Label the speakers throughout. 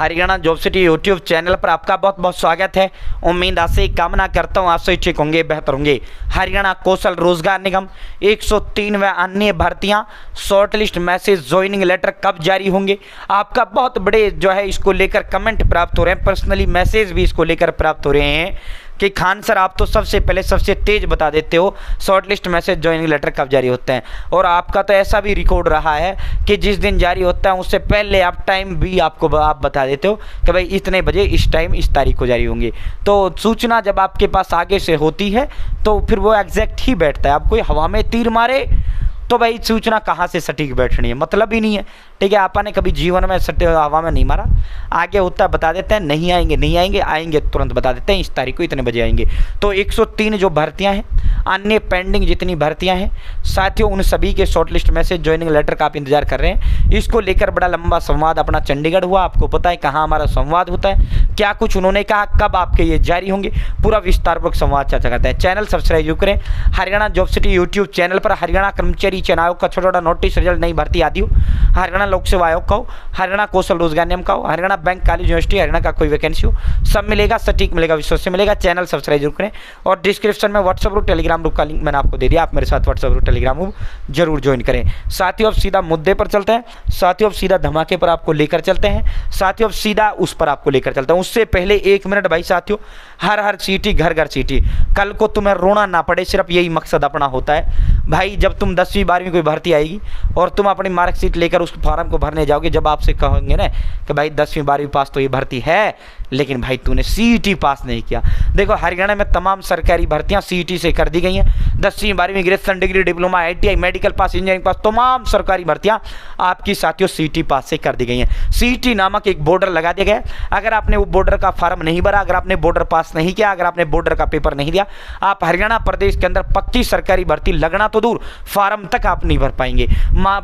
Speaker 1: Haryana job city YouTube channel पर आपका बहुत बहुत स्वागत है। उम्मीद आशा कामना करता हूँ आप सभी ठीक होंगे, बेहतर होंगे। हरियाणा कौशल रोजगार निगम 103 व अन्य भर्तियां short list message joining letter कब जारी होंगे, आपका बहुत बड़े जो है इसको लेकर कमेंट प्राप्त हो रहे हैं, पर्सनली मैसेज भी इसको लेकर प्राप्त हो रहे हैं कि खान सर आप तो सबसे पहले सबसे तेज बता देते हो short list message joining letter कब जारी होते हैं। और आपका तो ऐसा भी रिकॉर्ड रहा है कि जिस दिन जारी होता है उससे पहले आप टाइम भी आप बता देते हो कि भाई इतने बजे इस टाइम इस तारीख को जारी होंगे। तो सूचना जब आपके पास आगे से होती है तो फिर वो एग्जैक्ट ही बैठता है। आप कोई हवा में तीर मारे तो भाई सूचना कहाँ से सटीक बैठनी है, मतलब ही नहीं है। ठीक है, आपा ने कभी जीवन में हवा में नहीं मारा, आगे होता है बता देते हैं नहीं आएंगे, आएंगे तुरंत बता देते हैं इस तारीख को इतने बजे आएंगे। तो 103 जो भर्तियां हैं, अन्य पेंडिंग जितनी भर्तियां हैं साथियों, उन सभी के शॉर्ट लिस्ट में से ज्वाइनिंग लेटर का आप इंतजार कर रहे हैं। इसको लेकर बड़ा लंबा संवाद अपना चंडीगढ़ हुआ, आपको पता है कहाँ हमारा संवाद होता है, क्या कुछ उन्होंने कहा, कब आपके ये जारी होंगे, पूरा विस्तारपूर्वक संवाद चर्चा करता है। चैनल सब्सक्राइब जरूर करें। Haryana job city YouTube channel पर हरियाणा कर्मचारी चयन आयोग का छोटा छोटा नोटिस, रिजल्ट, नई भर्ती आदि हो, हरियाणा लोक सेवा आयोग का हो, हरियाणा कौशल रोजगार निगम का हो, Haryana bank college university Haryana का कोई वैकेंसी हो, सब मिलेगा, सटीक मिलेगा, विश्वास से मिलेगा। चैनल सब्सक्राइब जरूर करें और डिस्क्रिप्शन में व्हाट्सएप ग्रुप टेलीग्राम ग्रुप का लिंक मैंने आपको दे दिया, आप मेरे साथ व्हाट्सएप ग्रुप टेलीग्राम ग्रुप जरूर ज्वाइन करें। साथियों अब सीधा मुद्दे पर चलते हैं, साथियों अब सीधा धमाके पर आपको लेकर चलते हैं, साथियों अब सीधा उस पर आपको लेकर चलता हूं। उससे पहले 1 मिनट भाई साथियों, हर सीटी घर घर सीटी, कल को तुम्हें रोना ना पड़े, सिर्फ यही मकसद अपना होता है भाई। जब तुम 10वीं 12वीं कोई भर्ती आएगी और तुम अपनी मार्कशीट लेकर उस फॉर्म को भरने जाओगे, जब आपसे कहोगे ना कि भाई 10वीं 12वीं पास तो ये भर्ती है, लेकिन भाई तूने सीईटी पास नहीं किया। देखो हरियाणा में तमाम सरकारी भर्तियां सीईटी से कर दी गई हैं। 10वीं 12वीं graduation degree, diploma, ITI, medical पास, इंजीनियरिंग पास, तमाम सरकारी भर्तियां आपकी साथियों सीईटी पास से कर दी गई हैं। सीईटी नामक एक बॉर्डर लगा दिया गया। अगर आपने वो बॉर्डर का फॉर्म नहीं भरा, अगर आपने बॉर्डर पास नहीं किया, अगर आपने बॉर्डर का पेपर नहीं दिया, आप हरियाणा प्रदेश के अंदर पक्की सरकारी भर्ती लगना तो दूर, फॉर्म तक आप नहीं भर पाएंगे।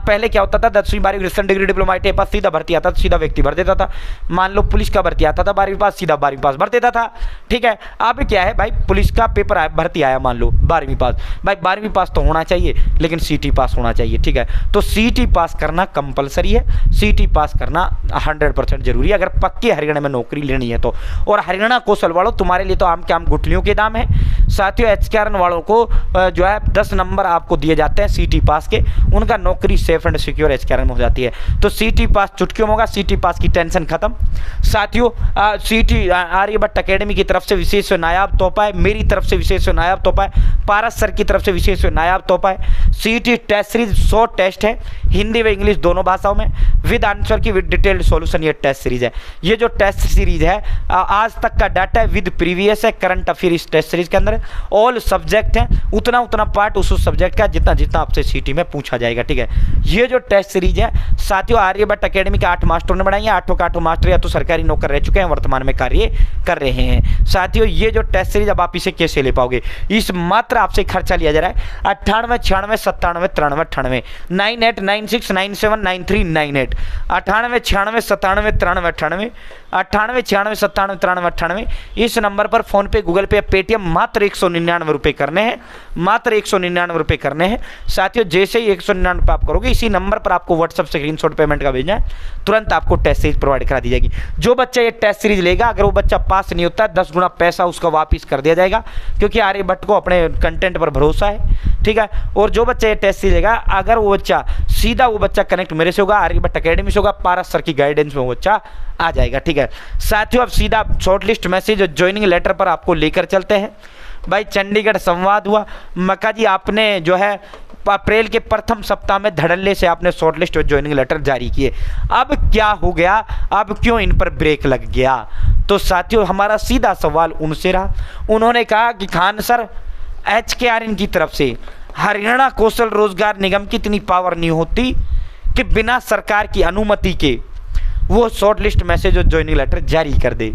Speaker 1: पहले क्या होता था, 10वीं 12वीं graduation degree, diploma, ITI pass सीधा भर्ती आता था, सीधा व्यक्ति भर देता था। मान लो पुलिस का भर्ती आता था 12वीं पास, सीधा 12वीं पास भर देता था। ठीक है, अब क्या है भाई, पुलिस का पेपर आया, भर्ती आया मान लो 12वीं पास, भाई 12वीं पास तो होना चाहिए लेकिन सीटी पास होना चाहिए। ठीक है, तो सीटी पास करना कंपलसरी है, सीटी पास करना 100% जरूरी है अगर पक्की हरियाणा में नौकरी लेनी है तो। और हरियाणा कौशल वालों, तुम्हारे लिए तो आम के आम गुठलियों के दाम है साथियों। एचकेआरएन वालों को जो है 10 नंबर आपको दिए जाते हैं सीटी पास के, उनका नौकरी सेफ एंड सिक्योर एचकेआरएन में हो जाती है। तो सीटी पास चुटकियों में होगा, सीटी पास की टेंशन खत्म साथियों। सीटी आर्यभट्ट अकेडमी की तरफ से विशेष नायाब तोहफा है, मेरी तरफ से विशेष नायाब तोहफा है, पारस सर की तरफ से विशेष नायाब तोहफा है। सीटी टेस्ट सीरीज 100 टेस्ट है, हिंदी व इंग्लिश दोनों भाषाओं में, विद आंसर की विद डिटेल्ड सॉल्यूशन। ये टेस्ट सीरीज है, ये जो टेस्ट सीरीज है आज तक का डाटा है, विद प्रीवियस है, करंट अफेयर इस टेस्ट सीरीज के अंदर। ऑल सब्जेक्ट है, उतना पार्ट उस सब्जेक्ट का जितना आपसे सीटी में पूछा जाएगा। ठीक है, ये जो टेस्ट सीरीज है साथियों, आर्यभट्ट अकेडमी के 8 मास्टरों ने बनाई है। 8 का 8 मास्टर या तो सरकारी नौकर रह चुके हैं, वर्तमान में कार्य कर रहे हैं। साथियों ये जो टेस्ट सीरीज, अब आप इसे कैसे ले पाओगे, इस मात्र आपसे खर्चा लिया जा रहा है 98 96 97 93 98 98 96 97 93 98 98 96 97 93 98 98 96 97 93 98। इस नंबर पर फोन पे, गूगल पे, पेटीएम मात्र 199 रुपये करने हैं, मात्र 199 रुपये करने हैं साथियों। जैसे ही 199 रुपये आप करोगे, इसी नंबर पर आपको व्हाट्सएप से स्क्रीनशॉट पेमेंट का भेजना है, तुरंत आपको टेस्ट सीरीज प्रोवाइड करा दी जाएगी। जो बच्चा ये टेस्ट सीरीज लेगा, अगर वो बच्चा पास नहीं होता 10 गुना पैसा उसका वापिस कर दिया जाएगा, क्योंकि आर्यभट्ट को अपने कंटेंट पर भरोसा है। ठीक है, और जो बच्चा ये टेस्ट सीरीज लेगा, अगर वो बच्चा सीधा वो बच्चा कनेक्ट मेरे से होगा, आर्यभट्ट अकेडमी से होगा, पारस सर की गाइडेंस में वो बच्चा आ जाएगा। ठीक है साथियों, अब सीधा शॉर्टलिस्ट मैसेज और ज्वाइनिंग लेटर पर आपको लेकर चलते हैं। भाई चंडीगढ़ संवाद हुआ, मक्का जी आपने जो है अप्रैल के प्रथम सप्ताह में धड़ल्ले से आपने शॉर्टलिस्ट और ज्वाइनिंग लेटर जारी किए। अब क्या हो गया, अब क्यों इन पर ब्रेक लग गया? तो साथियों हमारा सीधा सवाल उनसे रहा, उन्होंने कहा कि खान सर एचकेआरएन की तरफ से हरियाणा कौशल रोजगार निगम की इतनी पावर नहीं होती कि बिना सरकार की अनुमति के वो शॉर्टलिस्ट मैसेज और ज्वाइनिंग लेटर जारी कर दे।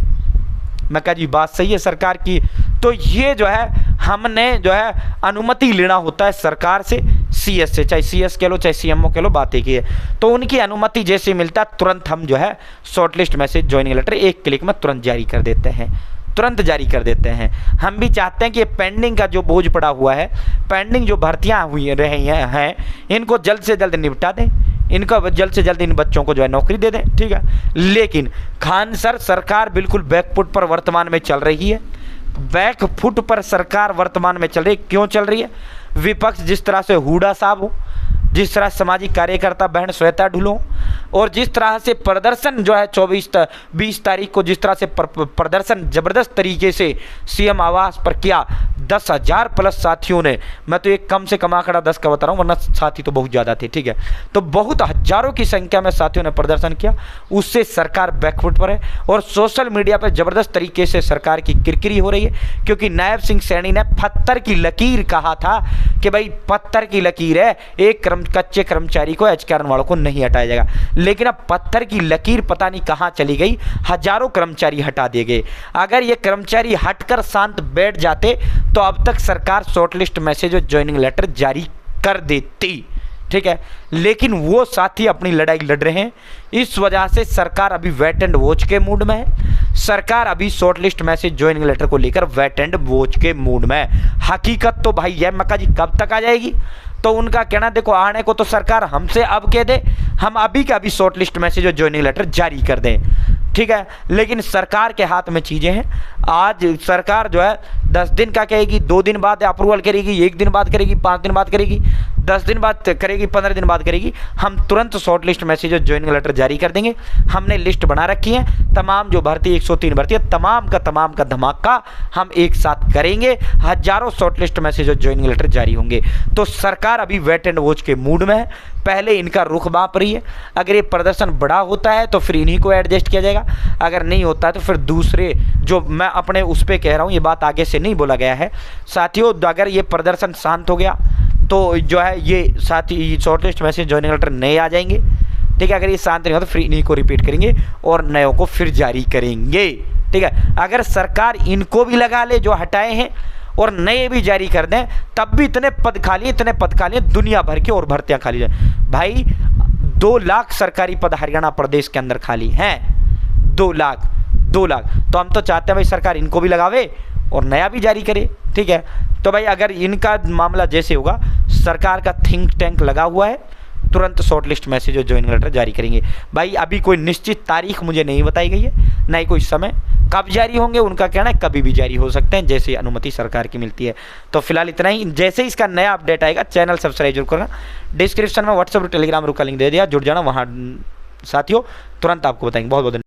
Speaker 1: मैं कहा जी बात सही है सरकार की, तो ये जो है हमने जो है अनुमति लेना होता है सरकार से, सीएस से, चाहे सीएस कह लो चाहे सीएमओ कह लो, बात एक ही है। तो उनकी अनुमति जैसे मिलता है तुरंत हम जो है शॉर्टलिस्ट मैसेज ज्वाइनिंग लेटर एक क्लिक में तुरंत जारी कर देते हैं, तुरंत जारी कर देते हैं। हम भी चाहते हैं कि पेंडिंग का जो बोझ पड़ा हुआ है, पेंडिंग जो भर्तियां हुई रही हैं, इनको जल्द से जल्द निपटा दें, इनका जल्द से जल्द इन बच्चों को जो है नौकरी दे दें, ठीक है। लेकिन खान सर, सरकार बिल्कुल बैकफुट पर वर्तमान में चल रही है, बैकफुट पर सरकार वर्तमान में चल रही है। क्यों चल रही है? विपक्ष जिस तरह से हुडा साहब हो, जिस तरह सामाजिक कार्यकर्ता बहन श्वेता ढुलो, और जिस तरह से प्रदर्शन जो है 20 तारीख को जिस तरह से प्रदर्शन ज़बरदस्त तरीके से सीएम आवास पर किया, 10,000 प्लस साथियों ने, मैं तो एक कम से कम आंकड़ा 10 का बता रहा हूँ, वरना साथी तो बहुत ज़्यादा थे, ठीक है। तो बहुत हजारों की संख्या में साथियों ने प्रदर्शन किया, उससे सरकार बैकफुट पर है और सोशल मीडिया पर ज़बरदस्त तरीके से सरकार की किरकिरी हो रही है। क्योंकि नायब सिंह सैनी ने पत्थर की लकीर कहा था कि भाई पत्थर की लकीर है, एक कच्चे कर्मचारी को एचकेआरएन वालों को नहीं हटाया जाएगा। लेकिन अब पत्थर की लकीर पता नहीं कहां चली गई, हजारों कर्मचारी हटा दिए गए। अगर ये कर्मचारी हटकर शांत बैठ जाते तो अब तक सरकार शॉर्टलिस्ट मैसेज और ज्वाइनिंग लेटर जारी कर देती, ठीक है। लेकिन वो साथी अपनी लड़ाई लड़ रहे हैं, इस वजह से सरकार अभी वेट एंड वॉच के मूड में है। सरकार अभी शॉर्टलिस्ट मैसेज ज्वाइनिंग लेटर को लेकर वेट एंड वॉच के मूड में है। हकीकत तो भाई यह मक्का जी कब तक आ जाएगी? तो उनका कहना देखो, आने को तो सरकार हमसे अब कह दे, हम अभी का अभी शॉर्टलिस्ट मैसेज और ज्वाइनिंग लेटर जारी कर दें, ठीक है। लेकिन सरकार के हाथ में चीज़ें हैं। आज सरकार जो है 10 दिन का कहेगी, 2 दिन बाद अप्रूवल करेगी, 1 दिन बाद करेगी, 5 दिन बाद करेगी, 10 दिन बाद करेगी, 15 दिन बाद करेगी। हम तुरंत शॉर्टलिस्ट मैसेज और ज्वाइनिंग लेटर जारी कर देंगे। हमने लिस्ट बना रखी है, तमाम जो भर्ती 103 भर्ती है, तमाम का धमाका हम एक साथ करेंगे। हजारों शॉर्टलिस्ट मैसेज और ज्वाइनिंग लेटर जारी होंगे। तो सरकार अभी वेट एंड वॉच के मूड में है। पहले इनका रुख बाप रही है, अगर ये प्रदर्शन बड़ा होता है तो फिर इन्हीं को एडजस्ट किया जाएगा, अगर नहीं होता है तो फिर दूसरे, जो मैं अपने उस पर कह रहा हूँ, ये बात आगे से नहीं बोला गया है साथियों। अगर ये प्रदर्शन शांत हो गया तो जो है ये साथी शॉर्टलिस्ट मैसेज ज्वाइनिंग लेटर नए आ जाएंगे, ठीक है। अगर ये शांत नहीं हो तो फिर इन्हीं को रिपीट करेंगे और नयों को फिर जारी करेंगे, ठीक है। अगर सरकार इनको भी लगा ले जो हटाए हैं और नए भी जारी कर दें, तब भी इतने पद खाली दुनिया भर के और भर्तियां खाली जाए। भाई 2 लाख सरकारी पद हरियाणा प्रदेश के अंदर खाली हैं, 2 लाख। तो हम तो चाहते हैं भाई सरकार इनको भी लगावे और नया भी जारी करे, ठीक है। तो भाई अगर इनका मामला जैसे होगा, सरकार का थिंक टैंक लगा हुआ है, तुरंत शॉर्टलिस्ट मैसेज और ज्वाइनिंग लेटर जारी करेंगे। भाई अभी कोई निश्चित तारीख मुझे नहीं बताई गई है, ना ही कोई समय कब जारी होंगे। उनका कहना है कभी भी जारी हो सकते हैं, जैसे अनुमति सरकार की मिलती है। तो फिलहाल इतना ही। जैसे इसका नया अपडेट आएगा चैनल सब्सक्राइब जरूर करना। डिस्क्रिप्शन में व्हाट्सएप और टेलीग्राम ग्रुप का लिंक दे दिया, जुड़ जाना वहाँ साथियों, तुरंत आपको बताएंगे। बहुत बहुत